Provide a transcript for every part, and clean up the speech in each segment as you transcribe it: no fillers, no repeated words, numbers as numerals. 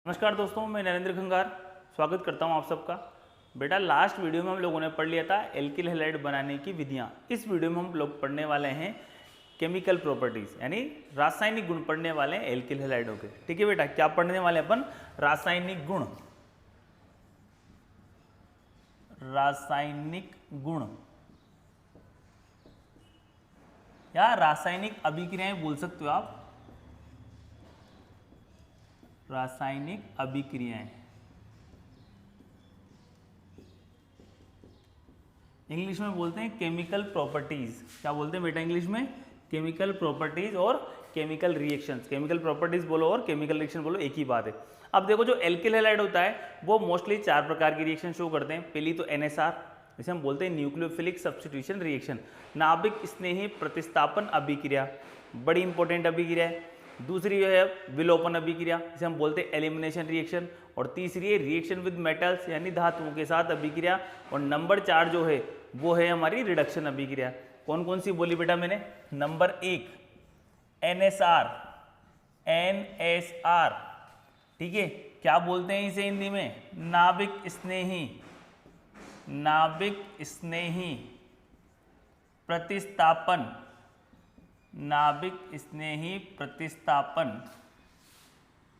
नमस्कार दोस्तों, मैं नरेंद्र खंगार स्वागत करता हूं आप सबका। बेटा, लास्ट वीडियो में हम लोगों ने पढ़ लिया था एल्किल हैलाइड बनाने की विधियां। इस वीडियो में हम लोग पढ़ने वाले हैं केमिकल प्रॉपर्टीज, यानी रासायनिक गुण पढ़ने वाले हैं एल्किल हैलाइडों के। ठीक है बेटा, क्या पढ़ने वाले अपन? रासायनिक गुण। रासायनिक गुण या रासायनिक अभिक्रियाएं बोल सकते हो आप। रासायनिक अभिक्रियाएं, इंग्लिश में बोलते हैं केमिकल प्रॉपर्टीज। क्या बोलते हैं बेटा इंग्लिश में? केमिकल प्रॉपर्टीज और केमिकल रिएक्शंस। केमिकल प्रॉपर्टीज बोलो और केमिकल रिएक्शन बोलो, एक ही बात है। अब देखो, जो एल्किल हैलाइड होता है वो मोस्टली 4 प्रकार की रिएक्शन शो करते हैं। पहली तो NSR, जिसे हम बोलते हैं न्यूक्लियोफिलिक सब्स्टिट्यूशन रिएक्शन, नाभिक स्नेही प्रतिस्थापन अभिक्रिया, बड़ी इंपॉर्टेंट अभिक्रिया है। दूसरी जो है विलोपन अभिक्रिया, जिसे हम बोलते हैं एलिमिनेशन रिएक्शन। और तीसरी है रिएक्शन विद मेटल्स, यानी धातुओं के साथ अभिक्रिया। और नंबर 4 जो है वो है हमारी रिडक्शन अभिक्रिया। कौन कौन सी बोली बेटा मैंने? Number 1 NSR, NSR। ठीक है, क्या बोलते हैं इसे हिंदी में? नाभिक स्नेही, नाभिक स्नेही प्रतिस्थापन, नाभिक स्नेही प्रतिस्थापन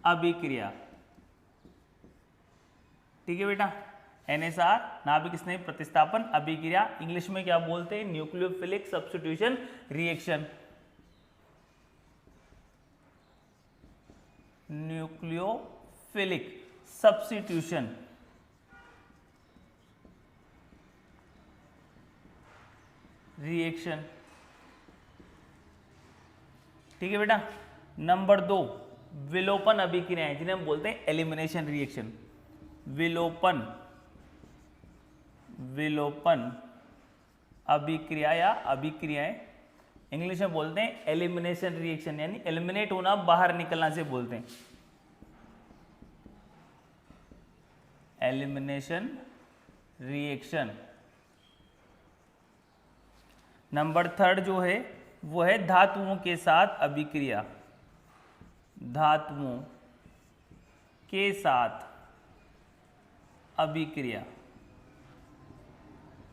अभिक्रिया। ठीक है बेटा, NSR नाभिक स्नेही प्रतिस्थापन अभिक्रिया। इंग्लिश में क्या बोलते हैं? Nucleophilic substitution reaction. Nucleophilic substitution reaction. ठीक है बेटा। नंबर 2 विलोपन अभिक्रियाएं, जिन्हें हम बोलते हैं एलिमिनेशन रिएक्शन। विलोपन, विलोपन अभिक्रिया या अभिक्रियाएं, इंग्लिश में बोलते हैं एलिमिनेशन रिएक्शन, यानी एलिमिनेट होना, बाहर निकलना से बोलते हैं एलिमिनेशन रिएक्शन। नंबर 3 जो है वो है धातुओं के साथ अभिक्रिया, धातुओं के साथ अभिक्रिया।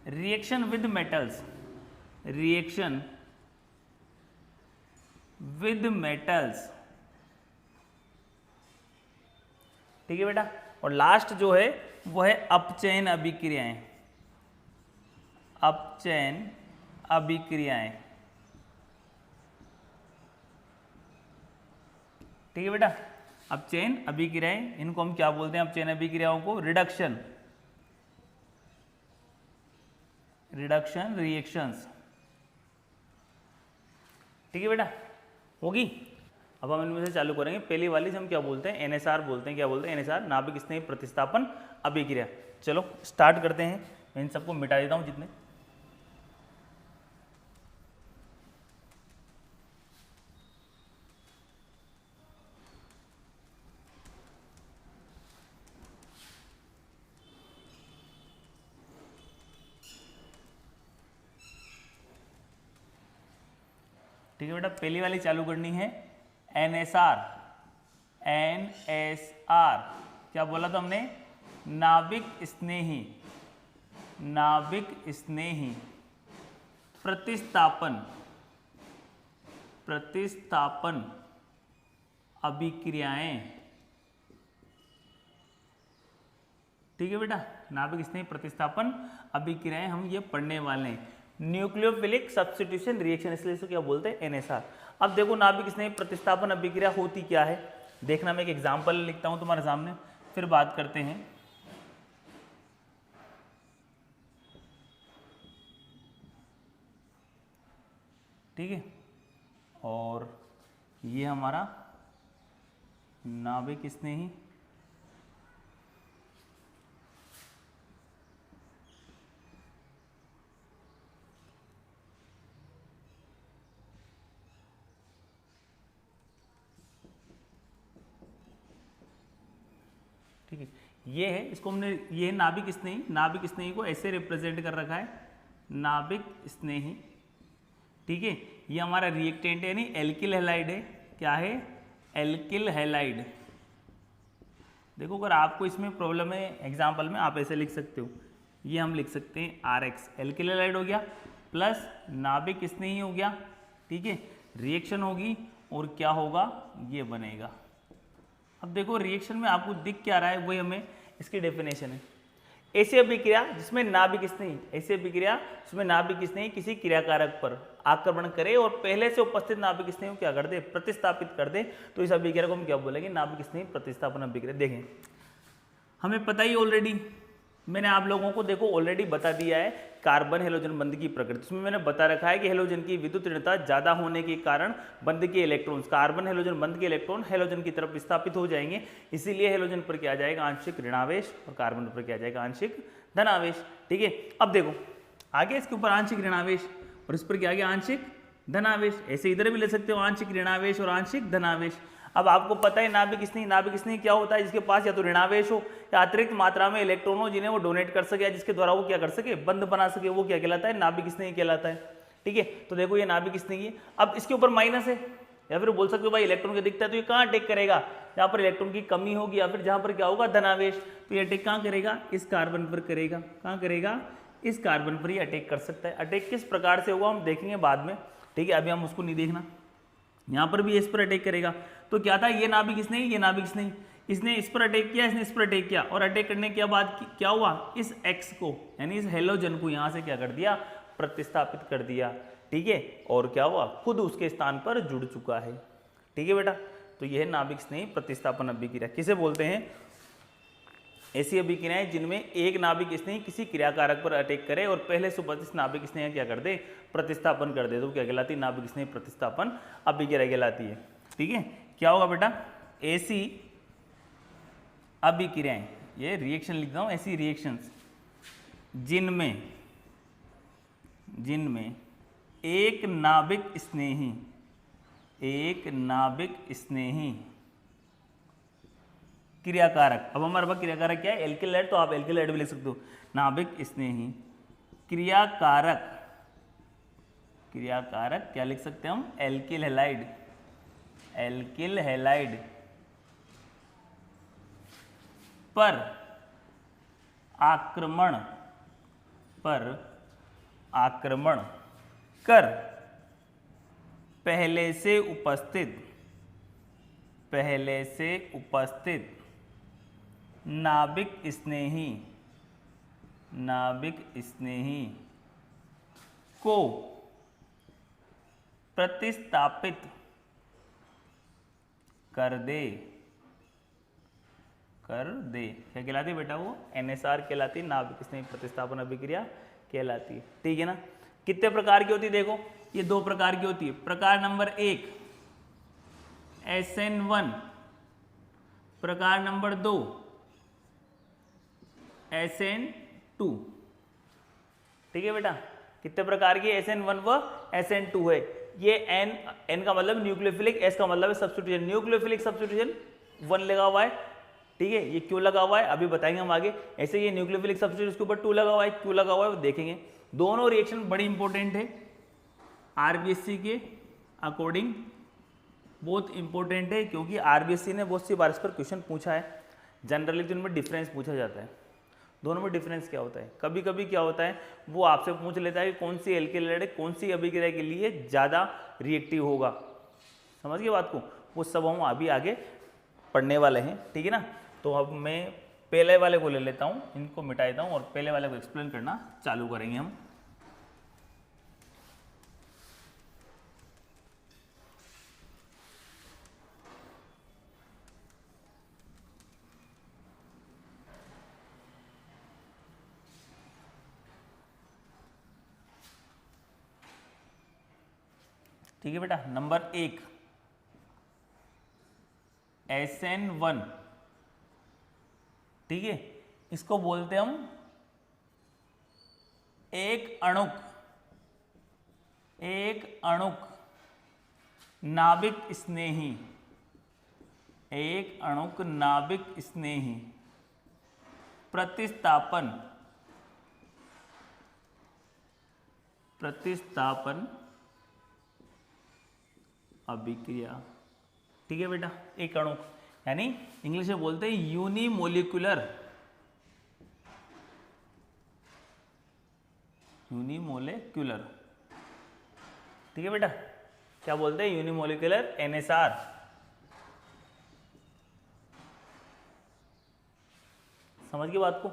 Reaction with metals, reaction with metals. ठीक है बेटा। और लास्ट जो है वो है अपचयन अभिक्रियाएं, अपचयन अभिक्रियाएं। ठीक है बेटा, अपचयन अभिक्रियाएं, इनको हम क्या बोलते हैं? अपचयन अभिक्रियाओं को रिडक्शन, रिडक्शन रिएक्शंस। ठीक है बेटा, होगी। अब हम इनमें से चालू करेंगे। पहली वाली से हम क्या बोलते हैं? NSR बोलते हैं। क्या बोलते हैं? NSR नाभिक स्नेही प्रतिस्थापन अभिक्रिया। चलो स्टार्ट करते हैं। मैं इन सबको मिटा देता हूं जितने। ठीक है बेटा, पहली वाली चालू करनी है NSR। NSR क्या बोला था हमने? नाभिक स्नेही, नाभिक स्नेही प्रतिस्थापन, प्रतिस्थापन अभिक्रियाएं। ठीक है बेटा, नाभिक स्नेही प्रतिस्थापन अभिक्रियाएं हम ये पढ़ने वाले हैं। न्यूक्लियोफिलिक सब्स्टिट्यूशन रिएक्शन, इसलिए इसको क्या बोलते हैं? NSR। अब देखो, नाभिक स्नेही प्रतिस्थापन अभिक्रिया होती क्या है, देखना। मैं एक एग्जांपल लिखता हूं तुम्हारे सामने, फिर बात करते हैं। ठीक है, और ये हमारा नाभिक स्नेही, ठीक है, ये है, इसको हमने, ये है नाभिक स्नेही। नाभिक स्नेही को ऐसे रिप्रेजेंट कर रखा है, नाभिक स्नेही। ठीक है, ये हमारा रिएक्टेंट है, यानी एल्किल हैलाइड है। क्या है? Alkyl halide. देखो अगर आपको इसमें प्रॉब्लम है एग्जाम्पल में, आप ऐसे लिख सकते हो, ये हम लिख सकते हैं RX एल्किल हैलाइड हो गया प्लस नाभिक स्नेही हो गया, ठीक है, रिएक्शन होगी और क्या होगा, ये बनेगा। अब देखो रिएक्शन में आपको दिख क्या रहा है, वही हमें इसकी डेफिनेशन है। ऐसी अभिक्रिया जिसमें नाभिक स्नेही, ऐसी अभिक्रिया जिसमें नाभिक स्नेही किसी क्रियाकारक पर आक्रमण करे और पहले से उपस्थित नाभिक स्नेही को क्या कर दे, प्रतिस्थापित कर दे, तो इस अभिक्रिया को हम क्या बोलेंगे, नाभिक स्नेही प्रतिस्थापन अभिक्रिया। देखें हमें पता ही ऑलरेडी, मैंने आप लोगों को देखो ऑलरेडी बता दिया है कार्बन हेलोजन बंध की प्रकृति। उसमें मैंने बता रखा है कि हेलोजन की विद्युत ऋणता ज्यादा होने के कारण बंध के इलेक्ट्रॉन्स, कार्बन हेलोजन बंध के इलेक्ट्रॉन हेलोजन की तरफ विस्थापित हो जाएंगे, इसीलिए हेलोजन पर क्या आ जाएगा, आंशिक ऋणावेश, और कार्बन पर क्या आ जाएगा, आंशिक धनावेश। ठीक है, अब देखो आगे इसके ऊपर आंशिक ऋणावेश और इस पर क्या आ गया, आंशिक धनावेश। ऐसे इधर भी ले सकते हो आंशिक ऋणावेश और आंशिक धनावेश। अब आपको पता है नाभिक स्नेही क्या होता है, जिसके पास या तो ऋणावेश हो या अतिरिक्त मात्रा में इलेक्ट्रॉन हो जिन्हें वो डोनेट कर सके या जिसके द्वारा वो क्या कर सके, बंध बना सके, वो क्या कहलाता है, नाभिक स्नेही कहलाता है। ठीक है, तो देखो ये नाभिक स्नेही है। अब इसके ऊपर माइनस है, या फिर बोल सकते हो भाई इलेक्ट्रॉन के दिखता है तो ये कहाँ अटैक करेगा, जहाँ पर इलेक्ट्रॉन की कमी होगी या फिर जहाँ पर क्या होगा, धनावेश, तो ये अटैक कहाँ करेगा, इस कार्बन पर करेगा। कहाँ करेगा, इस कार्बन पर ये अटैक कर सकता है। अटैक किस प्रकार से होगा हम देखेंगे बाद में, ठीक है, अभी हम उसको नहीं देखना। यहाँ पर भी इस पर अटैक करेगा, तो क्या था, ये नाभिक स्नेही, ये नाभिक स्नेही, इसने इस पर अटैक किया, इसने इस पर अटैक किया, और अटैक करने के बाद क्या हुआ, इस X को यानी इस हेलोजन को यहाँ से क्या कर दिया, प्रतिस्थापित कर दिया। ठीक है, और क्या हुआ, खुद उसके स्थान पर जुड़ चुका है। ठीक है बेटा, तो यह है नाभिक स्नेही प्रतिस्थापन अभिक्रिया। किसे बोलते हैं, ऐसी अभिक्रियाएं जिनमें एक नाभिक स्नेही किसी क्रियाकारक पर अटैक करे और पहले से उपस्थित नाभिक स्नेही क्या कर दे, प्रतिस्थापन कर दे, तो क्या कहलाती है, नाभिक स्नेही प्रतिस्थापन अभिक्रिया कहलाती है। ठीक है, क्या होगा बेटा, ऐसी अभिक्रियाएं, ये रिएक्शन लिख रहा हूं, ऐसी रिएक्शंस जिनमें एक नाभिक स्नेही क्रियाकारक, अब हमारे पास क्रियाकारक क्या है, एल्किल हैलाइड, तो आप एल्किल हैलाइड भी लिख सकते हो, नाभिक स्नेही क्रियाकारक क्या लिख सकते हैं हम, एल्किल हैलाइड पर आक्रमण कर पहले से उपस्थित नाभिक स्नेही को प्रतिस्थापित कर दे, क्या कहलाती है बेटा, वो NSR कहलाती है, नाभिक स्नेही प्रतिस्थापन अभिक्रिया कहलाती है। ठीक है ना, कितने प्रकार की होती है, देखो ये 2 प्रकार की होती है। प्रकार नंबर 1 SN1, प्रकार नंबर 2 SN2। ठीक है बेटा, कितने प्रकार की, SN1 व SN2 है। ये N का मतलब न्यूक्लियोफिलिक, S का मतलब है सब्स्टिट्यूशन, न्यूक्लियोफिलिक सब्स्टिट्यूशन 1 लगा हुआ है। ठीक है, ये क्यों लगा हुआ है अभी बताएंगे हम आगे। ऐसे ये न्यूक्लियोफिलिक सब्स्टिट्यूशन उसके ऊपर 2 लगा हुआ है, क्यों लगा हुआ है वो देखेंगे। दोनों रिएक्शन बड़ी इंपॉर्टेंट है, RBSc के अकॉर्डिंग बहुत इंपॉर्टेंट है, क्योंकि RBSc ने बहुत सी बार इस पर क्वेश्चन पूछा है। जनरली तो इनमें डिफरेंस पूछा जाता है, दोनों में डिफरेंस क्या होता है। कभी कभी क्या होता है, वो आपसे पूछ लेता है कि कौन सी एल्किल हैलाइड कौन सी अभिक्रिया के लिए ज़्यादा रिएक्टिव होगा। समझ गए बात को, वो सब हम अभी आगे पढ़ने वाले हैं। ठीक है ना, तो अब मैं पहले वाले को ले लेता हूँ, इनको मिटा देता हूँ और पहले वाले को एक्सप्लेन करना चालू करेंगे हम। ठीक है बेटा, नंबर 1 SN1, ठीक है, इसको बोलते हम एक अणुक नाभिक स्नेही प्रतिस्थापन अभिक्रिया। ठीक है बेटा, एक अणुक यानी इंग्लिश में बोलते हैं यूनिमोलिकुलर, यूनिमोलिकुलर, ठीक है बेटा, क्या बोलते हैं यूनिमोलिकुलर NSR। समझ गए बात को।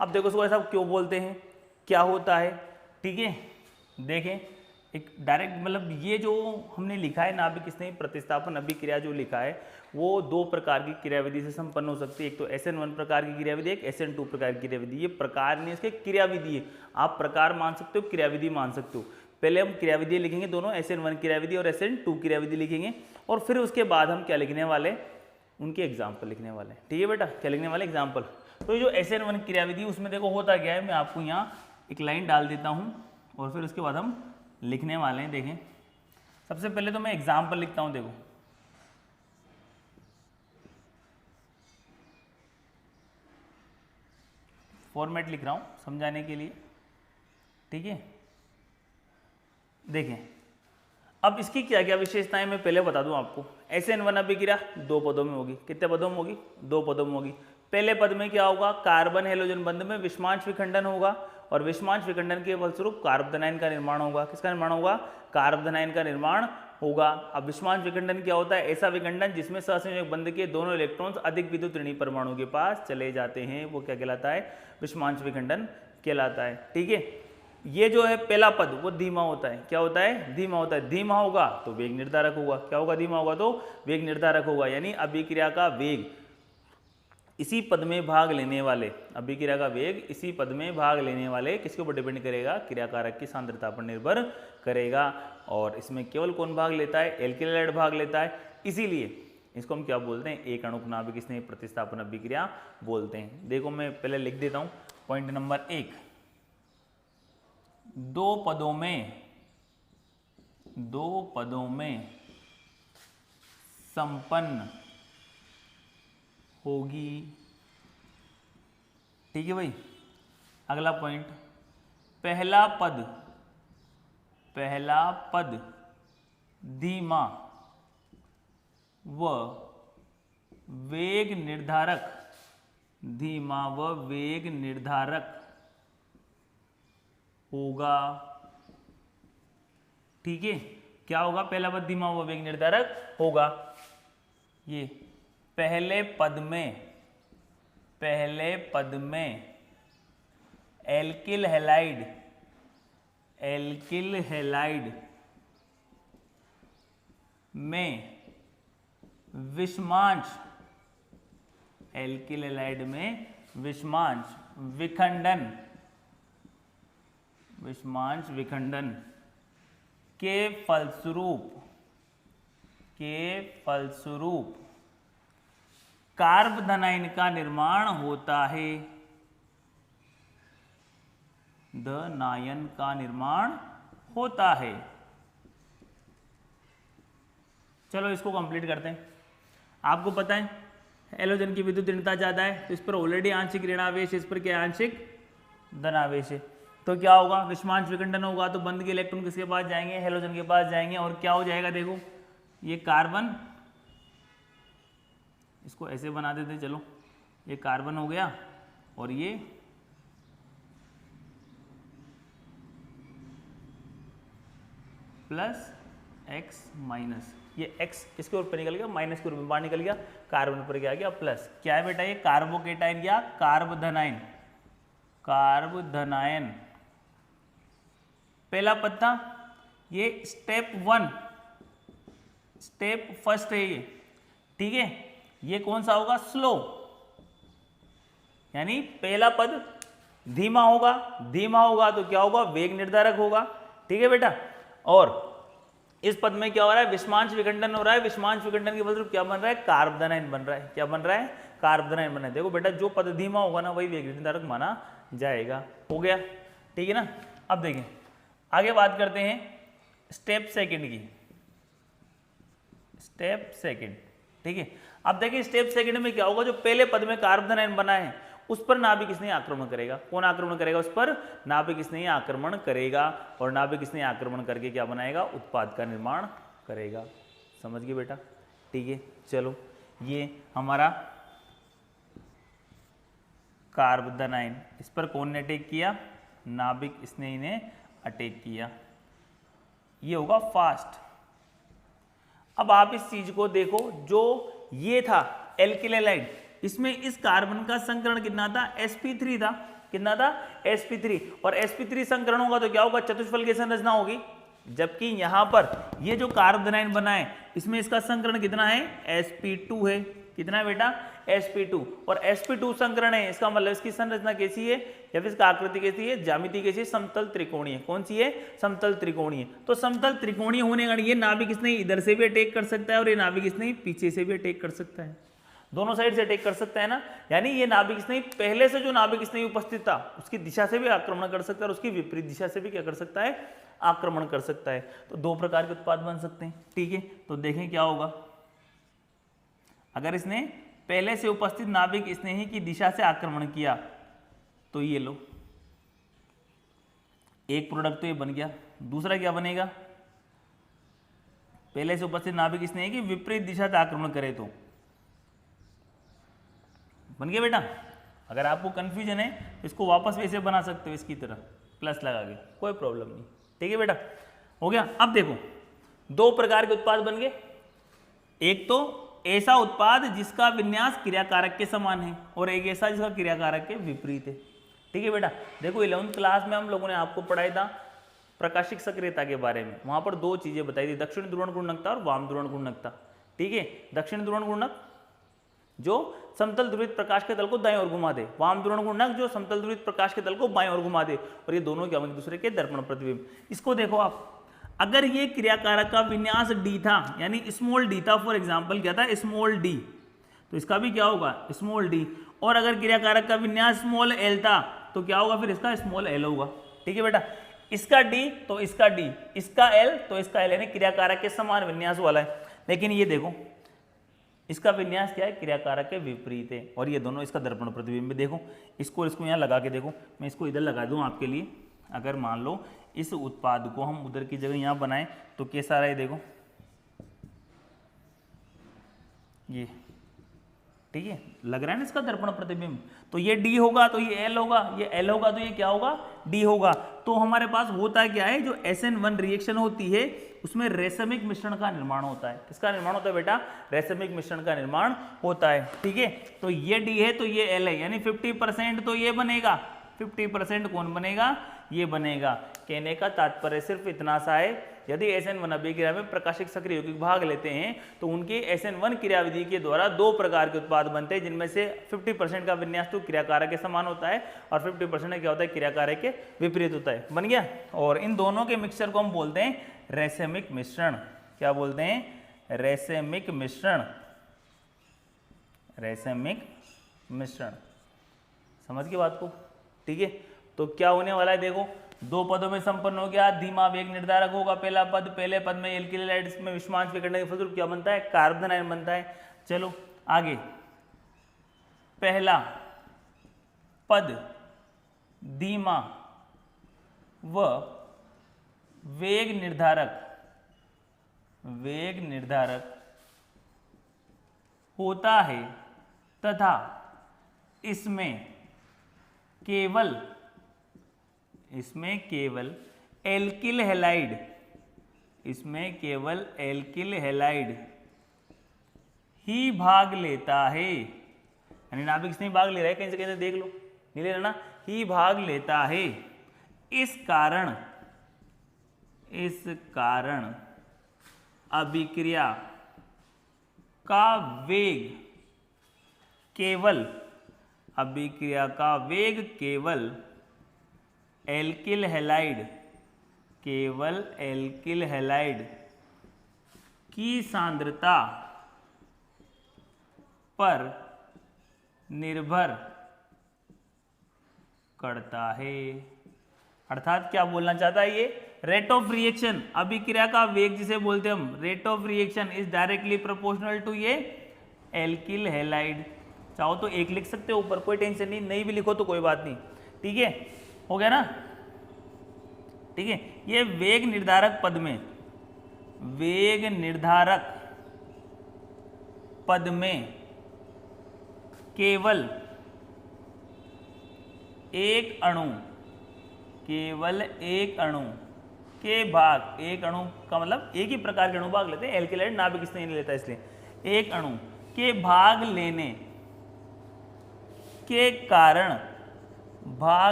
अब देखो इसको ऐसा क्यों बोलते हैं, क्या होता है, ठीक है। देखें एक डायरेक्ट मतलब ये जो हमने लिखा है नाभिक स्नेही प्रतिस्थापन अभिक्रिया जो लिखा है वो दो प्रकार की क्रियाविधि से संपन्न हो सकती है। एक तो SN1 प्रकार की क्रियाविधि, एक SN2 प्रकार की क्रियाविधि। ये प्रकार नहीं, इसके क्रियाविधि है। आप प्रकार मान सकते हो, क्रियाविधि मान सकते हो। पहले हम क्रियाविधि लिखेंगे दोनों, SN1 क्रियाविधि और SN2 क्रियाविधि लिखेंगे, और फिर उसके बाद हम क्या लिखने वाले, उनके एग्जाम्पल लिखने वाले। ठीक है बेटा, क्या लिखने वाले, एग्जाम्पल। तो जो SN1 क्रियाविधि उसमें देखो होता क्या है, मैं आपको यहाँ एक लाइन डाल देता हूँ और फिर उसके बाद हम लिखने वाले हैं। देखें सबसे पहले तो मैं एग्जाम्पल लिखता हूँ, देखो फॉर्मेट लिख रहा हूँ समझाने के लिए, ठीक है। देखें अब इसकी क्या क्या विशेषताएं मैं पहले बता दूं आपको। SN1 अभिक्रिया दो पदों में होगी, कितने पदों में होगी, दो पदों में होगी। पहले पद में क्या होगा, कार्बन हेलोजन बंध में विषमांश विखंडन होगा और विषमांश विखंडन के फलस्वरूप कार्बोधनाइन का निर्माण होगा। किसका निर्माण होगा, कार्बोधनाइन का निर्माण होगा। अब विषमांश विखंडन क्या होता है, ऐसा विखंडन जिसमें सहसंयोजक बंध के दोनों इलेक्ट्रॉन्स अधिक विद्युत ऋणी परमाणु के पास चले जाते हैं, वो क्या कहलाता है, विषमांश विखंडन कहलाता है। ठीक है, ये जो है पहला पद वो धीमा होता है। क्या होता है, धीमा होता है। धीमा होगा तो वेग निर्धारक होगा। क्या होगा, धीमा होगा तो वेग निर्धारक होगा, यानी अभिक्रिया का वेग इसी पद में भाग लेने वाले, अभिक्रिया का वेग इसी पद में भाग लेने वाले किसके ऊपर डिपेंड करेगा, क्रियाकारक की सांद्रता पर निर्भर करेगा। और इसमें केवल कौन भाग लेता है, एल्किल हैलाइड भाग लेता है। इसीलिए इसको हम क्या बोलते हैं, एक अणुक नाभिक स्नेही प्रतिस्थापन अभिक्रिया बोलते हैं। देखो मैं पहले लिख देता हूं पॉइंट नंबर 1, दो पदों में संपन्न होगी। ठीक है भाई, अगला पॉइंट, पहला पद धीमा व वेग निर्धारक, धीमा व वेग निर्धारक होगा। ठीक है, क्या होगा, पहला पद धीमा व वेग निर्धारक होगा। ये पहले पद में एल्किल हैलाइड में विषमांश, एल्किल हैलाइड में विषमांश विखंडन के फलस्वरूप कार्बोधनाइन का निर्माण होता है, धनायन का निर्माण होता है। चलो इसको कंप्लीट करते हैं। आपको पता है हेलोजन की विद्युत ऋणता ज्यादा है तो इस पर ऑलरेडी आंशिक ऋणावेश, इस पर क्या आंशिक धनावेश है। तो क्या होगा, विषमांश विखंडन होगा तो बंध के इलेक्ट्रॉन किसके पास जाएंगे, हेलोजन के पास जाएंगे। और क्या हो जाएगा, देखो ये कार्बन, इसको ऐसे बना देते, चलो ये कार्बन हो गया और ये प्लस x माइनस, ये x इसके ऊपर निकल गया, माइनस के रूप में बाहर निकल गया, कार्बन पर क्या गया प्लस। क्या है बेटा, ये कार्बोकेटाइन या कार्बोधनाइन, पहला पद था। ये स्टेप फर्स्ट है ये, ठीक है। ये कौन सा होगा, स्लो, यानी पहला पद धीमा होगा तो क्या होगा, वेग निर्धारक होगा। ठीक है बेटा, और इस पद में क्या हो रहा है, विषमांश विखंडन हो रहा है। विषमांश विखंडन के फलस्वरूप क्या बन रहा है, कार्बोधनाइन बन रहा है। क्या बन रहा है, कार्बोधनाइन बन रहा है। देखो बेटा, जो पद धीमा होगा ना वही वेग निर्धारक माना जाएगा। हो गया, ठीक है ना। अब देखें आगे बात करते हैं स्टेप सेकंड की, स्टेप सेकंड, ठीक है। अब देखिए स्टेप सेकंड में क्या होगा, जो पहले पद में कार्बोधनाइन बना है उस पर नाभिक स्नेही आक्रमण करेगा। कौन आक्रमण करेगा, उस पर नाभिक स्नेही आक्रमण करेगा और नाभिक स्नेही आक्रमण करके क्या बनाएगा, उत्पाद का निर्माण करेगा। समझ गए बेटा, ठीक है। चलो ये हमारा कार्बोनाइन, इस पर कौन ने अटैक किया? नाभिक स्नेही ने अटैक किया। ये होगा फास्ट। अब आप इस चीज को देखो, जो ये था एल्किल हैलाइड, इसमें इस कार्बन का संकरण कितना था? sp3 था। कितना था? sp3। और sp3 संकरण होगा तो क्या होगा? चतुष्फल की संरचना होगी। जबकि यहां पर ये जो कार्बोनाइन बना है इसमें इसका संकरण कितना है? sp2 है। कितना है बेटा? sp2। और sp2 संकरण है, इसका मतलब इसकी संरचना कैसी है या फिर इसका आकृति कैसी है? ज्यामिति कैसी है? समतल त्रिकोणीय। कौन सी है? समतल त्रिकोणीय। तो समतल त्रिकोणीय होने का ये नाभिक इसने इधर से भी अटैक कर सकता है और ये नाभिक इसने पीछे से भी अटैक कर सकता है, दोनों साइड से अटैक कर सकता है ना। यानी ये नाभिक इसने पहले से जो नाभिक इसने उपस्थित था उसकी दिशा से भी आक्रमण कर सकता है और उसकी विपरीत दिशा से भी क्या कर सकता है? आक्रमण कर सकता है। तो दो प्रकार के उत्पाद बन सकते हैं। ठीक है, तो देखें क्या होगा अगर इसने पहले से उपस्थित नाभिक स्नेही की दिशा से आक्रमण किया तो ये लो, एक प्रोडक्ट तो ये बन गया। दूसरा क्या बनेगा? पहले से उपस्थित नाभिक स्नेही की विपरीत दिशा से आक्रमण करे तो बन गया बेटा। अगर आपको कंफ्यूजन है तो इसको वापस वैसे बना सकते हो, इसकी तरह प्लस लगा के, कोई प्रॉब्लम नहीं। ठीक है बेटा, हो गया। अब देखो दो प्रकार के उत्पाद बन गए। एक तो ऐसा उत्पाद जिसका विन्यास क्रियाकारक के समान है और एक ऐसा जिसका क्रियाकारक के विपरीत है। ठीक है बेटा, देखो 11वीं क्लास में हम लोगों ने आपको पढ़ाया था प्रकाशिक सक्रियता के बारे में। वहां पर दो चीजें बताई थी, दक्षिण ध्रुवण गुणकता और वाम ध्रुवण गुणकता। ठीक है, दक्षिण ध्रुवण गुणक जो समतल ध्रुवित प्रकाश के तल को दाएं ओर घुमा दे, वाम ध्रुवण गुणक जो समतल ध्रुवित प्रकाश के तल को बाएं ओर घुमा दे, और ये दोनों क्या होंगे? दूसरे के दर्पण प्रतिबिंब। इसको देखो आप, अगर ये क्रियाकारक का विन्यास डी था, यानी स्मॉल डी था, फॉर एग्जांपल क्या था? स्मॉल डी, तो इसका भी क्या होगा? Small D. और अगर क्रियाकारक का विन्यास स्मॉल एल था तो क्या होगा? फिर इसका स्मॉल एल होगा। ठीक है बेटा, इसका डी तो इसका डी, इसका एल तो इसका एल, यानी क्रियाकारक के समान विन्यास वाला है। लेकिन ये देखो इसका विन्यास क्या है? क्रियाकारक के विपरीत है। और ये दोनों इसका दर्पण प्रतिबिंब। देखो इसको यहाँ लगा के देखो, मैं इसको इधर लगा दूं आपके लिए। अगर मान लो इस उत्पाद को हम उधर की जगह यहाँ बनाएं तो कैसा रहा है? देखो ये, ठीक है, लग रहा है ना इसका दर्पण प्रतिबिंब। तो ये डी होगा तो ये एल होगा, ये एल होगा तो ये क्या होगा? डी होगा। तो हमारे पास होता क्या है? जो SN1 रिएक्शन होती है उसमें रेशमिक मिश्रण का निर्माण होता है। किसका निर्माण होता है बेटा? रेशमिक मिश्रण का निर्माण होता है। ठीक है, तो ये डी है तो ये एल है, यानी 50% तो ये बनेगा, 50% कौन बनेगा? ये बनेगा। कहने का तात्पर्य सिर्फ इतना सा है, यदि SN1 अभिक्रिया में प्रकाशिक सक्रिय यौगिक भाग लेते हैं तो उनके SN1 क्रियाविधि के द्वारा दो प्रकार के उत्पाद बनते हैं, जिनमें से 50% का विन्यास तो क्रियाकारक के समान होता है और 50% क्या होता है? क्रियाकारक के विपरीत होता है। बन गया। और इन दोनों के मिक्सचर को हम बोलते हैं रेशमिक मिश्रण। क्या बोलते हैं? रेशमिक मिश्रण। रेशमिक मिश्रण, समझ के बात को? ठीक है, तो क्या होने वाला है? देखो दो पदों में संपन्न हो गया। धीमा वेग निर्धारक होगा पहला पद। पहले पद में एल्किल हैलाइड्स में विषमांश विघटन के फलस्वरूप क्या बनता है? कार्बोनाइन बनता है। चलो आगे, पहला पद धीमा व वेग निर्धारक होता है तथा इसमें केवल एल्किल हैलाइड ही भाग लेता है। यानी नाभिक इसमें भाग ले रहा है, कहीं से कहीं देख लो, नहीं ले रहा ना, ही भाग लेता है। इस कारण अभिक्रिया का वेग एल्किल हैलाइड की सांद्रता पर निर्भर करता है। अर्थात क्या बोलना चाहता है ये? रेट ऑफ रिएक्शन, अभिक्रिया का वेग जिसे बोलते हैं हम, rate of reaction is directly proportional to ये एल्किल हैलाइड। चाहो तो एक लिख सकते हो ऊपर, कोई टेंशन नहीं, नहीं भी लिखो तो कोई बात नहीं। ठीक है, हो गया ना? ठीक है, ये वेग निर्धारक पद में वेग निर्धारक पद में केवल एक अणु के भाग, एक अणु का मतलब एक ही प्रकार के अणु भाग लेते हैं, एल्किलाइड नाभिक स्नेही नहीं लेता, इसलिए एक अणु के भाग लेने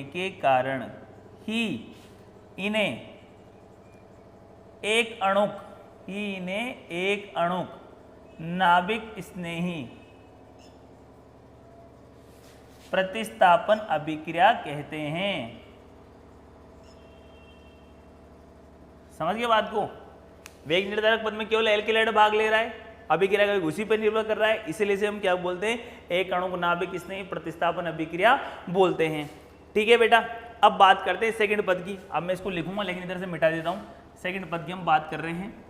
के कारण ही इन्हें एक अणुक नाभिक स्नेही प्रतिस्थापन अभिक्रिया कहते हैं। समझ गए बात को? वेग निर्धारक पद में केवल एल्किलाइड भाग ले रहा है, अभिक्रिया का उसी पर निर्भर कर रहा है, इसीलिए से हम क्या बोलते हैं, एक अणु को नाभिक स्नेही प्रतिस्थापन अभिक्रिया बोलते हैं। ठीक है बेटा, अब बात करते हैं सेकंड पद की। अब मैं इसको लिखूंगा लेकिन इधर से मिटा देता हूं। सेकंड पद की हम बात कर रहे हैं।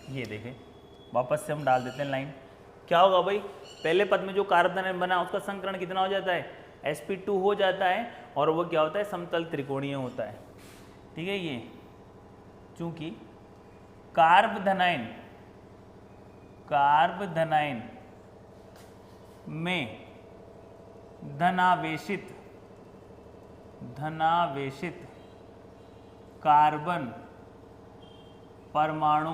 ये देखें, वापस से हम डाल देते हैं लाइन। क्या होगा भाई, पहले पद में जो कार्बन बना उसका संकरण कितना हो जाता है, sp2 हो जाता है, और वो क्या होता है, समतल त्रिकोणीय होता है। ठीक है, ये चूंकि कार्बधनाइन में धनावेशित कार्बन परमाणु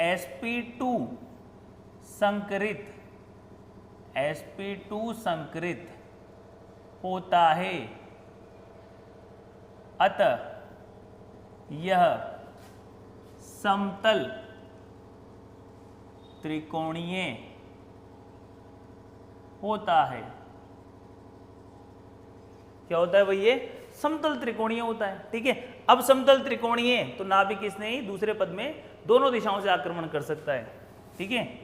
sp2 संकरित होता है, अतः यह समतल त्रिकोणीय होता है। क्या होता है भाई, ये समतल त्रिकोणीय होता है। ठीक है, अब समतल त्रिकोणीय तो नाभिक स्नेही दूसरे पद में दोनों दिशाओं से आक्रमण कर सकता है। ठीक है,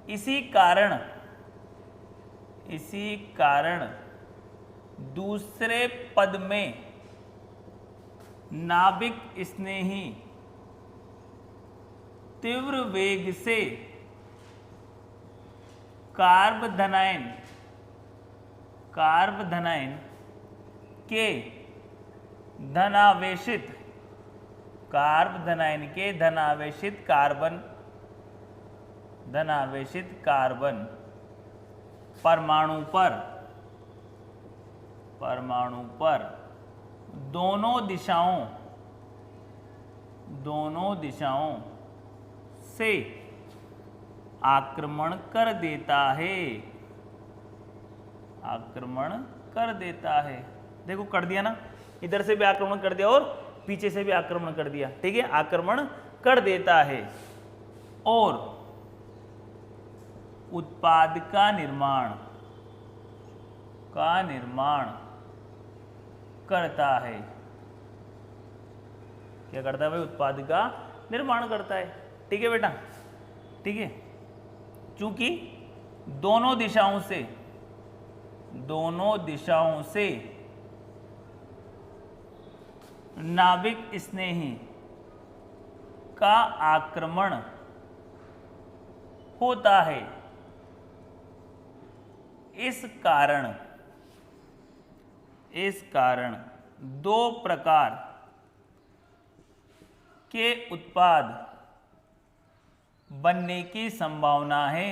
इसी कारण दूसरे पद में नाभिक स्नेही तीव्र वेग से कार्बधनाइन के धनावेशित कार्बन परमाणु पर दोनों दिशाओं से आक्रमण कर देता है। देखो कर दिया ना, इधर से भी आक्रमण कर दिया और पीछे से भी आक्रमण कर दिया। ठीक है, आक्रमण कर देता है और उत्पाद का निर्माण करता है। क्या करता है भाई, उत्पाद का निर्माण करता है। ठीक है बेटा, ठीक है, चूंकि दोनों दिशाओं से नाभिक स्नेही का आक्रमण होता है, इस कारण दो प्रकार के उत्पाद बनने की संभावना है।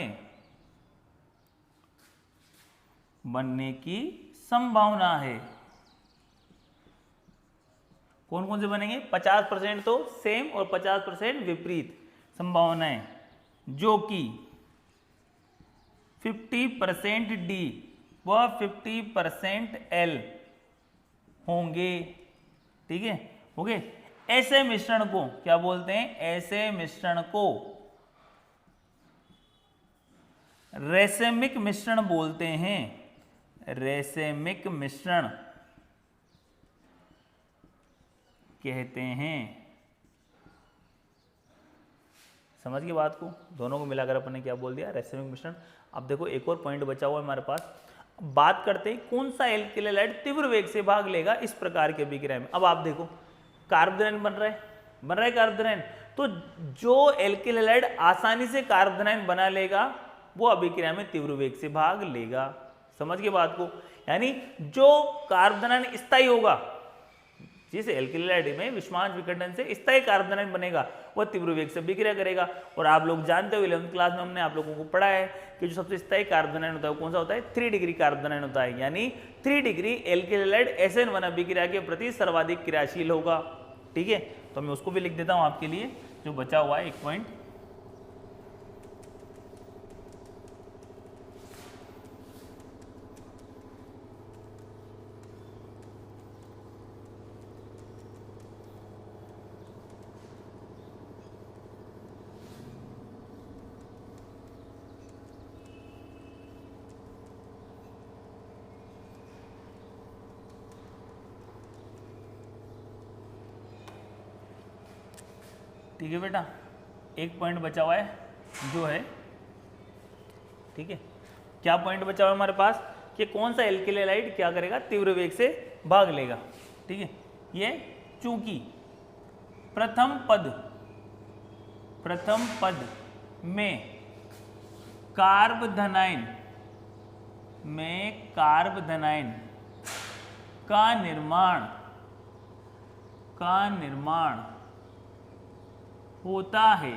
कौन कौन से बनेंगे, 50% तो सेम और 50% विपरीत संभावनाएं, जो कि 50% D व 50% L होंगे। ठीक है, हो गए। ऐसे मिश्रण को क्या बोलते हैं, ऐसे मिश्रण को रैसेमिक मिश्रण बोलते हैं। रैसेमिक मिश्रण कहते हैं। समझ गए बात को, दोनों को मिलाकर अपन ने क्या बोल दिया, रैसेमिक मिश्रण। अब देखो एक और पॉइंट बचा हुआ है हमारे पास, बात करते हैं कौन सा एल्किल हैलाइड तीव्र वेग से भाग लेगा इस प्रकार की अभिक्रिया में। अब आप देखो कार्बोदनाइन बन रहा है कार्बोदनाइन, तो जो एल्किल हैलाइड आसानी से कार्बोदनाइन बना लेगा वो अभिक्रिया में तीव्र वेग से भाग लेगा। समझ गए बात को, यानी जो कार्बोदनाइन स्थायी होगा, जिस एल्किल हैलाइड में विषमांश विखंडन से स्थायी कार्बोदनाइन बनेगा वह तीव्र वेग से अभिक्रिया करेगा। और आप लोग जानते हो 11वीं क्लास में हमने आप लोगों को पढ़ा है कि जो सबसे स्थायी कार्बोदनाइन होता है वो कौन सा होता है, 3 डिग्री कार्बोदनाइन होता है, यानी 3 डिग्री एल्किल हैलाइड SN1 अभिक्रिया के प्रति सर्वाधिक क्रियाशील होगा। ठीक है, तो मैं उसको भी लिख देता हूं आपके लिए, जो बचा हुआ है 1 पॉइंट। ठीक है बेटा, 1 पॉइंट बचा हुआ है जो है, ठीक है। क्या पॉइंट बचा हुआ है हमारे पास कि कौन सा एल्किल हैलाइड क्या करेगा, तीव्र वेग से भाग लेगा। ठीक है, ये चूंकि प्रथम पद में कार्बोदनाइन का निर्माण होता है,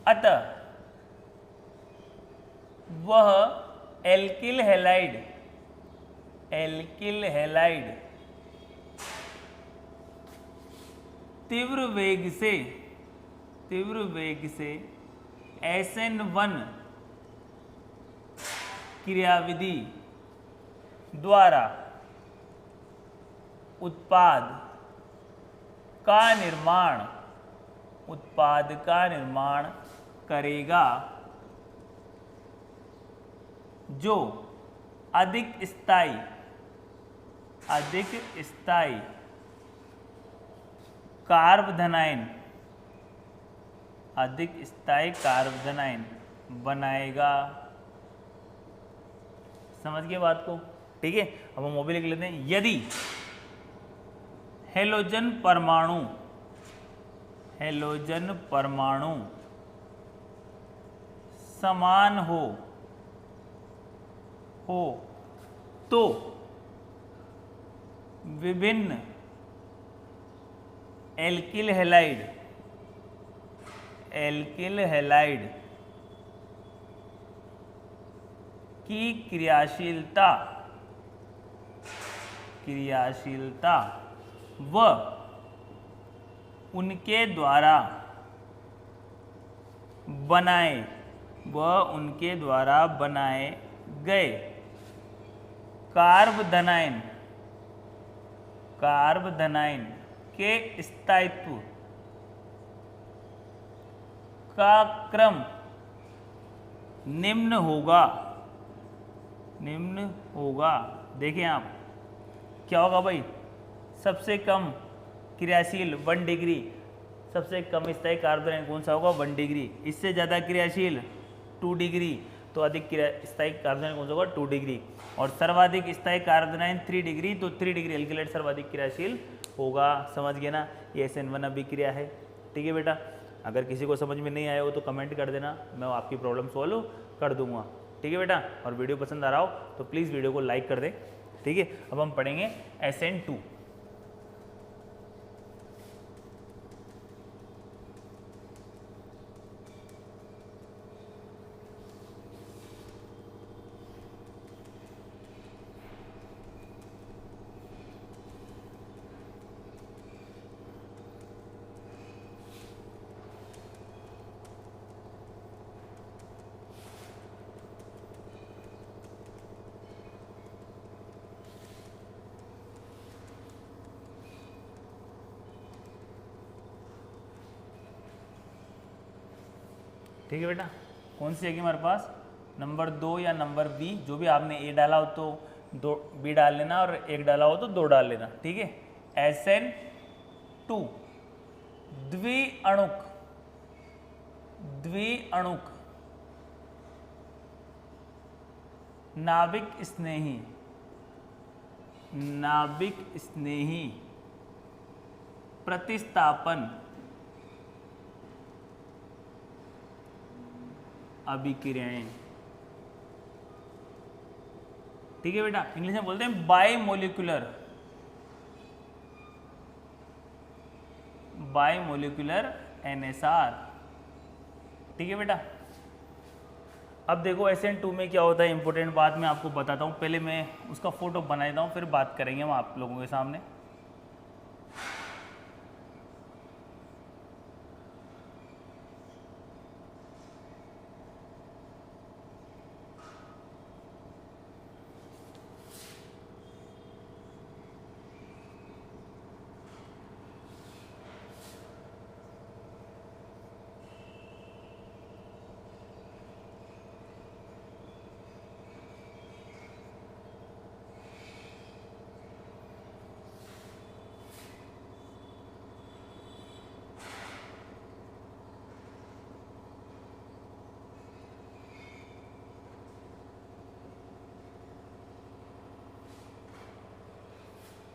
अतः वह एल्किल हैलाइड तीव्र वेग से SN1 क्रियाविधि द्वारा उत्पाद का निर्माण करेगा, जो अधिक स्थायी कार्बोदनाइन बनाएगा। समझ गए बात को, ठीक है। अब हम वो भी लिख लेते हैं, यदि हेलोजन परमाणु समान हो तो विभिन्न एल्किल हैलाइड की क्रियाशीलता व उनके द्वारा बनाए गए कार्बोदनाइन के स्थायित्व का क्रम निम्न होगा। देखें आप, क्या होगा भाई, सबसे कम क्रियाशील 1 डिग्री, सबसे कम स्थायी कार्बोदनाइन कौन सा होगा, 1 डिग्री। इससे ज़्यादा क्रियाशील 2 डिग्री, तो अधिक स्थायी कार्बोदनाइन कौन सा होगा, 2 डिग्री। और सर्वाधिक स्थायी कार्बोदनाइन 3 डिग्री, तो 3 डिग्री एल्किल हैलाइड सर्वाधिक क्रियाशील होगा। समझ गए ना, ये SN1 अभिक्रिया है। ठीक है बेटा, अगर किसी को समझ में नहीं आया हो तो कमेंट कर देना, मैं आपकी प्रॉब्लम सॉल्व कर दूंगा। ठीक है बेटा, और वीडियो पसंद आ रहा हो तो प्लीज़ वीडियो को लाइक कर दें। ठीक है, अब हम पढ़ेंगे SN2। ठीक है बेटा, कौन सी आएगी हमारे पास, नंबर 2 या नंबर बी, जो भी आपने ए डाला हो तो 2 बी डाल लेना, और 1 डाला हो तो 2 डाल लेना। ठीक है, SN2 द्विअणुक नाभिक स्नेही, नाभिक स्नेही प्रतिस्थापन अभिक्रियाएं। ठीक है बेटा, इंग्लिश में बोलते हैं बायोमोलिकुलर, बायोमोलिकुलर NSR। ठीक है बेटा, अब देखो SN2 में क्या होता है, इंपॉर्टेंट बात मैं आपको बताता हूँ। पहले मैं उसका फोटो बना देता हूँ, फिर बात करेंगे हम आप लोगों के सामने।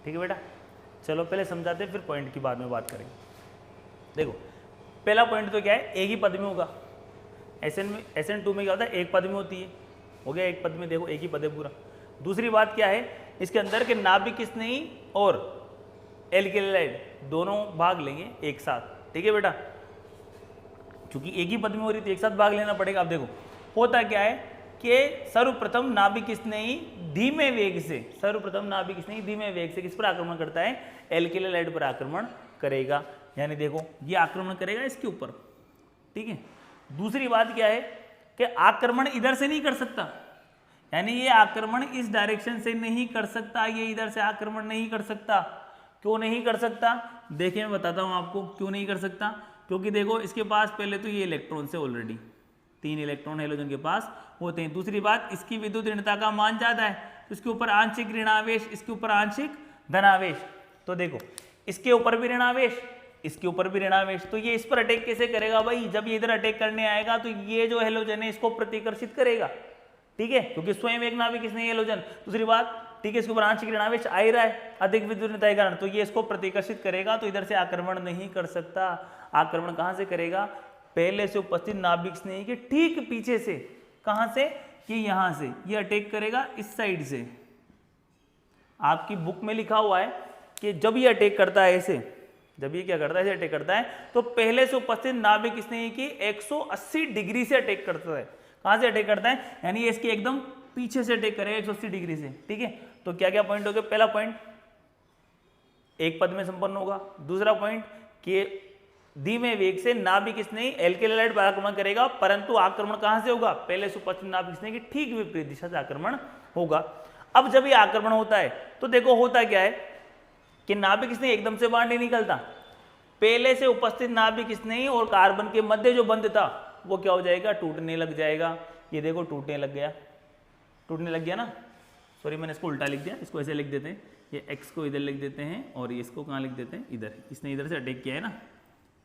ठीक है बेटा, चलो पहले समझाते हैं, फिर पॉइंट की बाद में बात करेंगे। देखो पहला पॉइंट तो क्या है, एक ही पद में होगा। SN2 में क्या होता है, एक पद में होती है, हो गया एक पद में, देखो एक ही पद है पूरा। दूसरी बात क्या है, इसके अंदर के नाभिक स्नेही और एल्किल हैलाइड दोनों भाग लेंगे एक साथ। ठीक है बेटा, क्योंकि एक ही पद में हो रही थी, एक साथ भाग लेना पड़ेगा। अब देखो होता क्या है कि सर्वप्रथम नाभिक स्नेही धीमे वेग से, सर्वप्रथम नाभिक स्नेही धीमे वेग से किस पर आक्रमण करता है, एल्किल हैलाइड पर आक्रमण करेगा। यानी देखो ये आक्रमण करेगा इसके ऊपर। ठीक है, दूसरी बात क्या है कि आक्रमण इधर से नहीं कर सकता, यानी ये आक्रमण इस डायरेक्शन से नहीं कर सकता, ये इधर से आक्रमण नहीं कर सकता। क्यों नहीं कर सकता, देखिए मैं बताता हूं आपको क्यों नहीं कर सकता। क्योंकि देखो इसके पास पहले तो ये इलेक्ट्रॉन से ऑलरेडी 3 इलेक्ट्रॉन हेलोजन के पास होते हैं। दूसरी बात, इसकी विद्युत ऋणता का मान ज्यादा है, तो इसके ऊपर आंशिक ऋणावेश, इसके ऊपर आंशिक धनावेश। तो देखो इसके ऊपर भी ऋणावेश, इसके ऊपर भी ऋणावेश, तो ये इस पर अटैक कैसे करेगा भाई, जब ये इधर अटैक करने आएगा तो ये जो हेलोजन है इसको प्रतिकर्षित करेगा। ठीक है, क्योंकि स्वयं एक नाभिक इसने हेलोजन। दूसरी बात, ठीक है, इसके ऊपर आंशिक ऋणावेश आ ही रहा है अधिक विद्युत ऋणता के कारण, तो ये इसको प्रतिकर्षित करेगा, तो इधर से आक्रमण नहीं कर सकता। आक्रमण कहां से करेगा, पहले से उपस्थित नाभिक स्नेही के ठीक पीछे से। कहां से, कि यहां से ये अटैक करेगा इस साइड से। आपकी बुक में लिखा हुआ है कि जब ये अटैक करता है ऐसे, जब ये क्या करता है, ऐसे अटैक करता है, तो पहले से उपस्थित नाभिक स्नेही की 180 डिग्री से अटैक करता है। कहां से अटैक करता है, यानी ये इसके एकदम पीछे से अटैक करेगा 180 डिग्री से। ठीक है, तो क्या क्या पॉइंट हो गए, पहला पॉइंट एक पद में संपन्न होगा। दूसरा पॉइंट कि धीमे वेग से नाभिक स्नेही एल्किल हैलाइड पर आक्रमण करेगा, परंतु आक्रमण कहां से होगा, पहले से उपस्थित नाभिक स्नेही की ठीक विपरीत दिशा से आक्रमण होगा। अब जब ये आक्रमण होता है तो देखो होता क्या है कि नाभिक स्नेही एकदम से बाहर नहीं निकलता, पहले से उपस्थित नाभिक स्नेही और कार्बन के मध्य जो बंध था वो क्या हो जाएगा, टूटने लग जाएगा। ये देखो टूटने लग गया, टूटने लग गया ना, सॉरी मैंने इसको उल्टा लिख दिया, इसको ऐसे लिख देते हैं, ये x को इधर लिख देते हैं और ये इसको कहाँ लिख देते हैं, इधर। इसने इधर से अटैक किया है ना,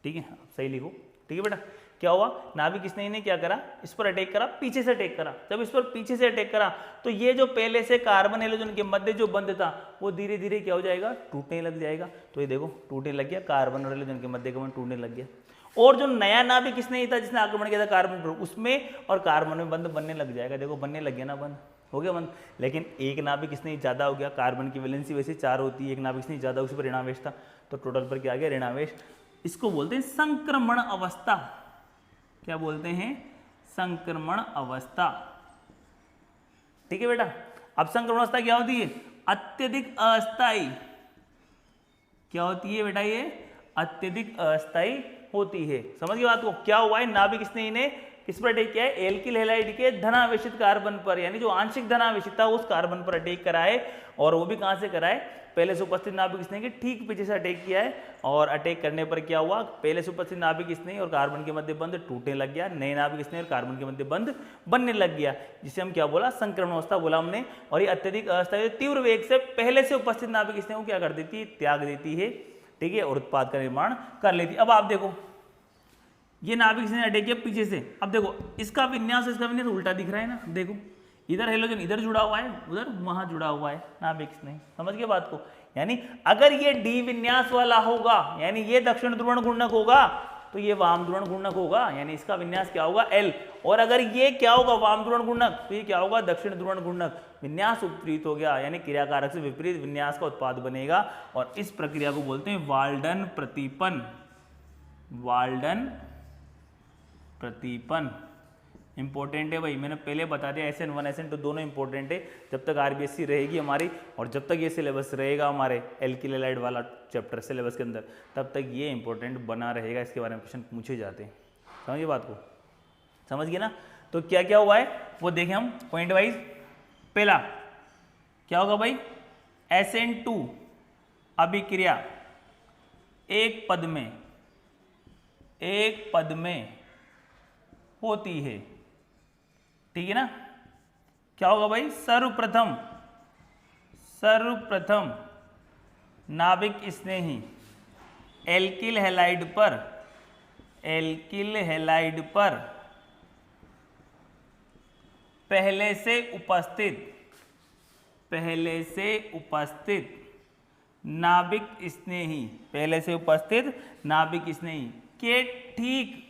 ठीक है, सही लिखो। ठीक है बेटा, क्या हुआ, नाभिक स्नेही ने क्या करा, इस पर अटैक करा, पीछे से अटैक करा। जब इस पर पीछे से अटैक करा तो ये जो पहले से कार्बन हेलोजन के मध्य जो बंध था वो धीरे धीरे क्या हो जाएगा, टूटने लग जाएगा। तो ये देखो टूटने लग गया, कार्बन और हेलोजन के मध्य का बंध टूटने लग गया। और जो नया नाभिक स्नेही था जिसने आक्रमण किया था कार्बन पर, उसमें और कार्बन में बंध बनने लग जाएगा। देखो बनने लग गया ना, बंध हो गया बंद। लेकिन एक नाभिक स्नेही ज्यादा हो गया, कार्बन की वैलेंसी वैसे 4 होती है, एक नाभिक स्नेही ज्यादा, उसी पर ऋणावेश था, तो टोटल पर क्या आ गया, ऋणावेश। इसको बोलते हैं संक्रमण अवस्था। क्या बोलते हैं, संक्रमण अवस्था। ठीक है बेटा, अब संक्रमण अवस्था क्या होती है, अत्यधिक अस्थायी। क्या होती है बेटा, ये अत्यधिक अस्थायी होती है। समझ गए बात को, क्या हुआ है, नाभिक स्नेही ने किस पर अटैक किया है, एल्किल हैलाइड के धनावेशित कार्बन पर, यानी जो आंशिक धनावेशित था उस कार्बन पर अटैक करा है। और वो भी कहां से करा है, पहले से उपस्थित नाभिक स्नेही के ठीक पीछे से अटैक किया है। और अटैक करने पर क्या हुआ, पहले से उपस्थित नाभिक स्नेही और कार्बन के मध्य बंध टूटने लग गया, नए नाभिक स्नेही और कार्बन के मध्य बंध बनने लग गया, जिसे हम क्या बोला, संक्रमण अवस्था बोला हमने। और ये अत्यधिक अवस्था तीव्र वेग से पहले से उपस्थित नाभिक स्नेही को क्या कर देती है, त्याग देती है। ठीक है, और उत्पाद का निर्माण कर लेती है। अब आप देखो ये नाभिक स्नेही अटैक किया पीछे से, अब देखो इसका विन्यास इसका विन्यास उल्टा दिख रहा है ना, देखो इधर हेलोजन इधर जुड़ा हुआ है, उधर वहां जुड़ा हुआ है, नाभिक नहीं। समझ गए बात को? यानी अगर ये डी विन्यास वाला होगा, यानी ये दक्षिण ध्रुवण घूर्णक होगा, तो ये वाम ध्रुवण घूर्णक होगा, यानी इसका विन्यास क्या होगा? एल। और अगर ये क्या होगा? वाम ध्रुवण घूर्णक, तो ये क्या होगा? दक्षिण ध्रुवण घूर्णक। विन्यास विपरीत हो गया, यानी क्रियाकारक से विपरीत विन्यास का उत्पाद बनेगा, और इस प्रक्रिया को बोलते हैं वाल्डन प्रतीपन। वाल्डन प्रतीपन इंपॉर्टेंट है भाई, मैंने पहले बता दिया, SN1 SN2 दोनों इंपॉर्टेंट है जब तक RBSc रहेगी हमारी, और जब तक ये सिलेबस रहेगा हमारे एल्किल हैलाइड वाला चैप्टर सिलेबस के अंदर, तब तक ये इंपॉर्टेंट बना रहेगा, इसके बारे में क्वेश्चन पूछे जाते हैं। समझिए बात को? समझ गए ना? तो क्या क्या हुआ है वो देखें हम पॉइंट वाइज। पहला क्या होगा भाई? SN2 अभिक्रिया एक पद में होती है, ठीक है ना? क्या होगा भाई? सर्वप्रथम नाभिक स्नेही एल्किल हैलाइड पर पहले से उपस्थित नाभिक स्नेही के ठीक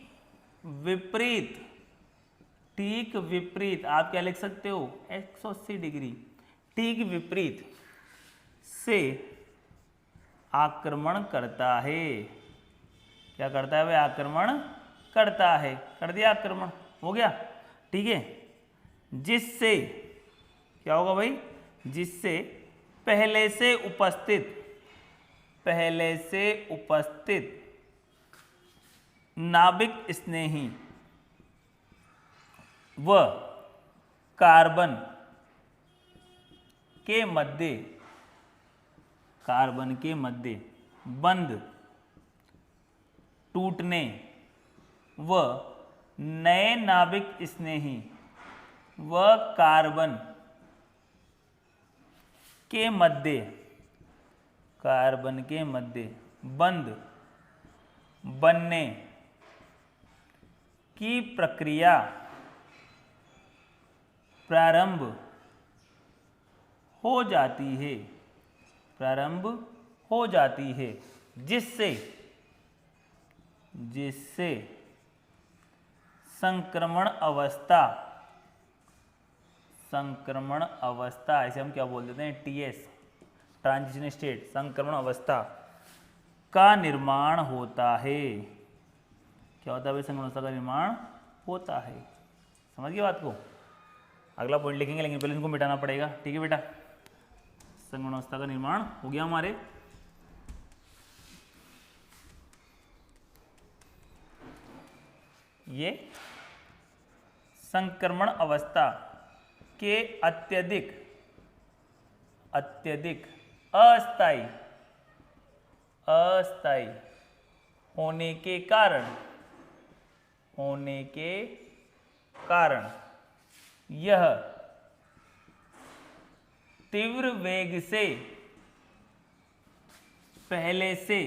विपरीत आप क्या लिख सकते हो? 180 डिग्री ठीक विपरीत से आक्रमण करता है। क्या करता है भाई? आक्रमण करता है। कर दिया आक्रमण, हो गया, ठीक है। जिससे क्या होगा भाई? जिससे पहले से उपस्थित नाभिक स्नेही व कार्बन के मध्य बंध टूटने व नए नाभिक स्नेही व कार्बन के मध्य बंध बनने की प्रक्रिया प्रारंभ हो जाती है, जिससे संक्रमण अवस्था ऐसे हम क्या बोल देते हैं? TS ट्रांजिशन स्टेट, संक्रमण अवस्था का निर्माण होता है। क्या होता है भाई? संक्रमण अवस्था का निर्माण होता है। समझ गए बात को? अगला पॉइंट लिखेंगे, लेकिन पहले इनको मिटाना पड़ेगा, ठीक है बेटा? संक्रमण अवस्था का निर्माण हो गया हमारे। ये संक्रमण अवस्था के अत्यधिक अस्थायी होने के कारण यह तीव्र वेग से पहले से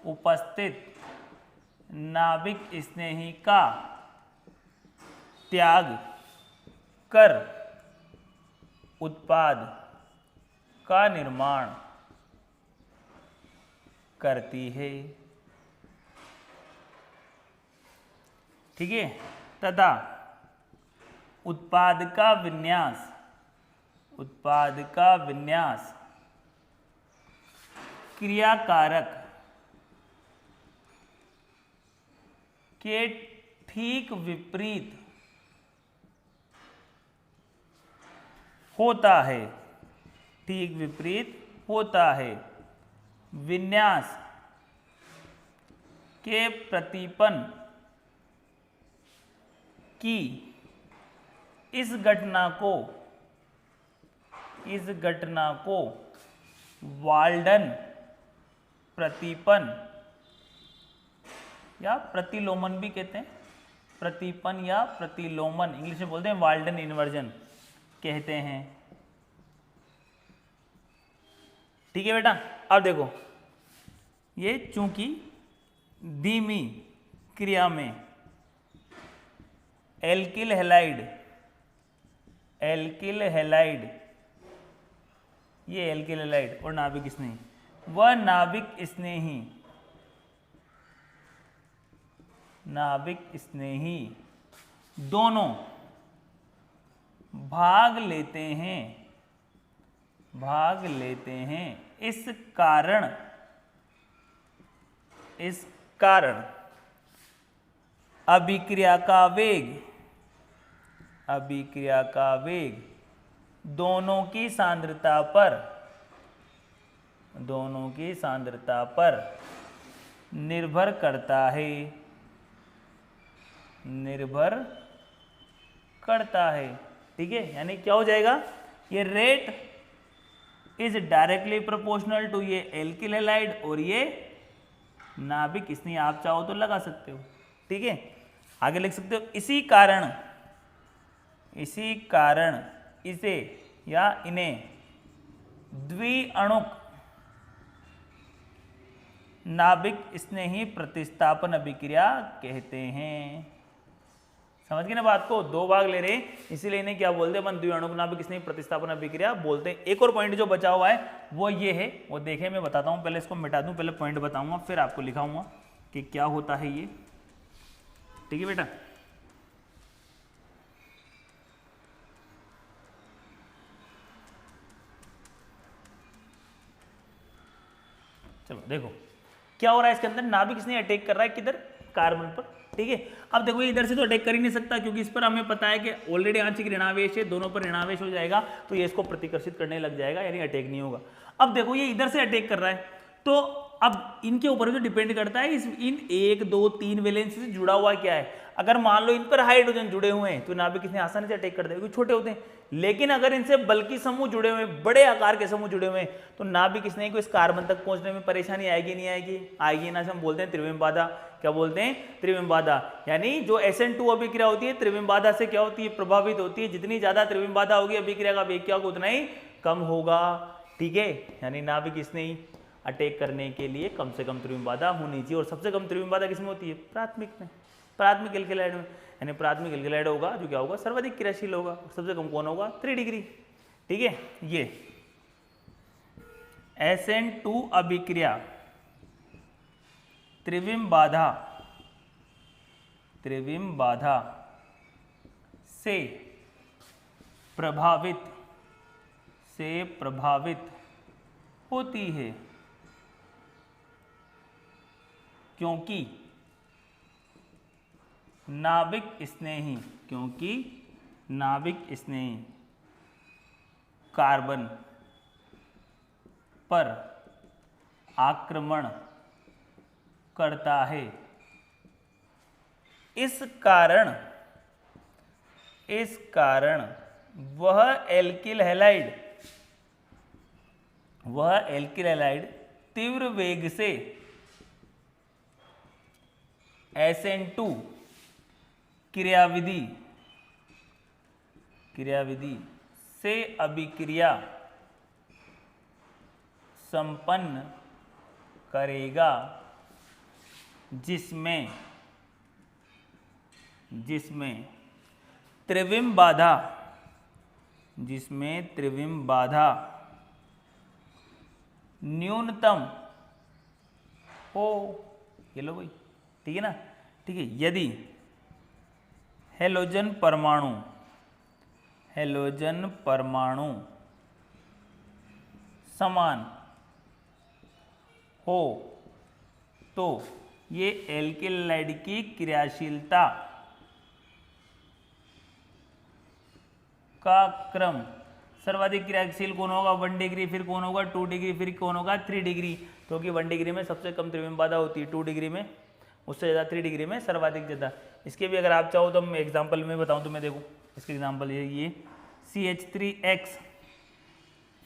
उपस्थित नाभिक स्नेही का त्याग कर उत्पाद का निर्माण करती है, ठीक है। तथा उत्पाद का विन्यास क्रियाकारक के ठीक विपरीत होता है। विन्यास के प्रतिपन्न की इस घटना को वाल्डन प्रतिपन्न या प्रतिलोमन भी कहते हैं। प्रतिपन्न या प्रतिलोमन इंग्लिश में बोलते हैं, वाल्डन इन्वर्जन कहते हैं, ठीक है बेटा। अब देखो, ये चूंकि धीमी क्रिया में एल्किल हैलाइड, एल्किल हैलाइड, ये एल्किल हैलाइड और नाभिक स्नेही, वह नाभिक स्नेही, नाभिक स्नेही दोनों भाग लेते हैं, भाग लेते हैं। इस कारण, इस कारण अभिक्रिया का वेग, अभिक्रिया का वेग दोनों की सांद्रता पर, दोनों की सांद्रता पर निर्भर करता है, निर्भर करता है। ठीक है, यानी क्या हो जाएगा, ये rate is directly proportional to ये एल्किल हैलाइड और ये नाभिक स्नेही। आप चाहो तो लगा सकते हो। ठीक है, आगे लिख सकते हो, इसी कारण, इसी कारण इसे या इन्हें द्विअणुक नाभिक स्नेही प्रतिस्थापन अभिक्रिया कहते हैं। समझ गए ना बात को, दो भाग ले रहे हैं इसीलिए इन्हें क्या बोलते हैं, अपन द्विअणुक नाभिक स्नेही प्रतिस्थापन अभिक्रिया बोलते हैं। एक और पॉइंट जो बचा हुआ है वो ये है, वो देखें मैं बताता हूँ, पहले इसको मिटा दूं, पहले पॉइंट बताऊंगा फिर आपको लिखाऊंगा कि क्या होता है ये। ठीक है बेटा, चलो देखो क्या हो रहा है इसके अंदर, नाभिक स्नेही अटैक कर रहा है किधर, कार्बन पर। ठीक है, अब देखो ये इधर से तो अटैक कर ही नहीं सकता क्योंकि इस पर हमें पता है कि ऑलरेडी आंशिक ऋणावेश है, दोनों पर ऋणावेश हो जाएगा तो ये इसको प्रतिकर्षित करने लग जाएगा, यानी अटैक नहीं होगा। अब देखो ये इधर से अटैक कर रहा है तो अब इनके ऊपर भी डिपेंड करता है इस इन 1 2 3 वैलेंस से जुड़ा हुआ क्या है। अगर मान लो इन पर हाइड्रोजन जुड़े हुए हैं तो नाभिक स्नेही आसानी से अटैक कर देगा क्योंकि छोटे होते हैं, लेकिन अगर इनसे बल्कि समूह जुड़े हुए हैं, बड़े आकार के समूह जुड़े हुए हैं तो नाभिक स्नेही को इस कार्बन तक पहुंचने में परेशानी आएगी नहीं आएगी, आएगी ना, से हम बोलते हैं त्रिविम बाधा। क्या बोलते हैं, त्रिविम बाधा। यानी जो SN2 अभिक्रिया होती है त्रिविम बाधा से क्या होती है, प्रभावित होती है। जितनी ज्यादा त्रिविम बाधा होगी अभिक्रिया का वेग क्या होगा, उतना ही कम होगा। ठीक है, यानी नाभिक स्नेही अटैक करने के लिए कम से कम त्रिविम बाधा होनी चाहिए, और सबसे कम त्रिविम बाधा किसमें होती है, प्राथमिक में, प्राथमिक एल्किल हैलाइड में। यानी प्राथमिक एल्किल हैलाइड होगा जो क्या होगा, सर्वाधिक क्रियाशील होगा, सबसे कम कौन होगा, 3 डिग्री। ठीक है, ये SN2 अभिक्रिया त्रिविम बाधा, त्रिविम बाधा से प्रभावित, से प्रभावित होती है क्योंकि नाभिक स्नेही, क्योंकि नाभिक स्नेही कार्बन पर आक्रमण करता है। इस कारण, इस कारण वह एल्किल हैलाइड, वह एल्किल हैलाइड तीव्र वेग से SN2 क्रियाविधि, क्रियाविधि से अभिक्रिया संपन्न करेगा जिसमें, जिसमें त्रिविम बाधा, जिसमें त्रिविम बाधा न्यूनतम हो। ये लो भाई, ठीक है ना। ठीक है, यदि हैलोजन परमाणु, हैलोजन परमाणु समान हो तो ये एल्किल हैलाइड की क्रियाशीलता का क्रम, सर्वाधिक क्रियाशील कौन होगा, 1 डिग्री, फिर कौन होगा 2 डिग्री, फिर कौन होगा 3 डिग्री, क्योंकि 1 डिग्री में सबसे कम त्रिविम बाधा होती है, 2 डिग्री में उससे ज़्यादा, 3 डिग्री में सर्वाधिक ज़्यादा। इसके भी अगर आप चाहो तो मैं एग्जांपल में बताऊं तो मैं देखो इसके एग्जांपल ये CH3X,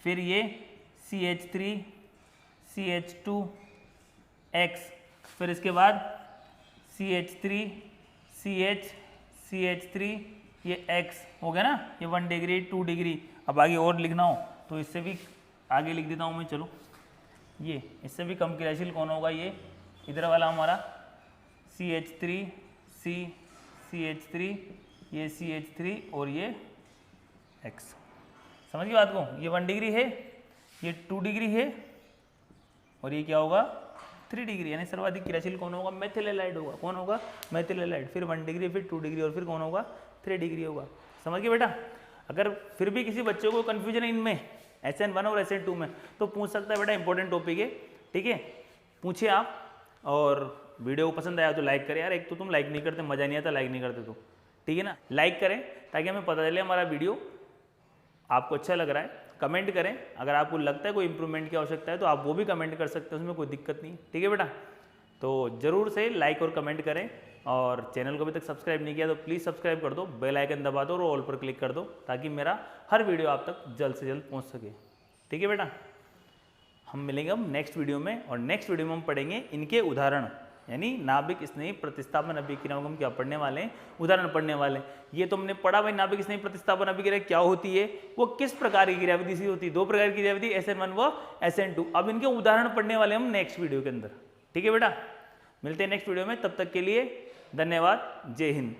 फिर ये CH3 CH2X, फिर इसके बाद CH3 CH CH3 ये X हो गया ना, ये 1 डिग्री 2 डिग्री। अब आगे और लिखना हो तो इससे भी आगे लिख देता हूँ मैं, चलो ये इससे भी कम क्रियाशील कौन होगा, ये इधर वाला हमारा CH3 C CH3 ये CH3 और ये X। समझ गई बात को? ये 1 डिग्री है, ये 2 डिग्री है और ये क्या होगा 3 डिग्री। यानी सर्वाधिक क्रियाशील कौन होगा? मेथिल हैलाइड होगा। कौन होगा? Methyl halide. फिर 1 डिग्री, फिर 2 डिग्री और फिर कौन होगा? 3 डिग्री होगा। समझ गए बेटा? अगर फिर भी किसी बच्चे को कन्फ्यूजन है इनमें SN1 और SN2 में तो पूछ सकता है बेटा, इंपॉर्टेंट टॉपिक है, ठीक है, पूछिए आप। और वीडियो को पसंद आया तो लाइक करें यार, एक तो तुम लाइक नहीं करते, मज़ा नहीं आता लाइक नहीं करते तो, ठीक है ना? लाइक करें ताकि हमें पता चले हमारा वीडियो आपको अच्छा लग रहा है। कमेंट करें, अगर आपको लगता है कोई इंप्रूवमेंट की आवश्यकता है तो आप वो भी कमेंट कर सकते हैं, उसमें कोई दिक्कत नहीं, ठीक है बेटा? तो ज़रूर से लाइक और कमेंट करें, और चैनल को अभी तक सब्सक्राइब नहीं किया तो प्लीज़ सब्सक्राइब कर दो, बेल आइकन दबा दो और ऑल पर क्लिक कर दो ताकि मेरा हर वीडियो आप तक जल्द से जल्द पहुंच सके, ठीक है बेटा? हम मिलेंगे अब नेक्स्ट वीडियो में, और नेक्स्ट वीडियो में हम पढ़ेंगे इनके उदाहरण, यानी नाभिक स्नेही प्रतिस्थापन अभिक्रियाओं को हम क्या पढ़ने वाले हैं? उदाहरण पढ़ने वाले हैं। ये तो हमने पढ़ा भाई नाभिक स्नेही प्रतिस्थापन अभिक्रिया क्या होती है, वो किस प्रकार की क्रियाविधि से होती है, 2 प्रकार की क्रियाविधि SN1 व SN2। अब इनके उदाहरण पढ़ने वाले हम नेक्स्ट वीडियो के अंदर, ठीक है बेटा? मिलते हैं नेक्स्ट वीडियो में, तब तक के लिए धन्यवाद, जय हिंद।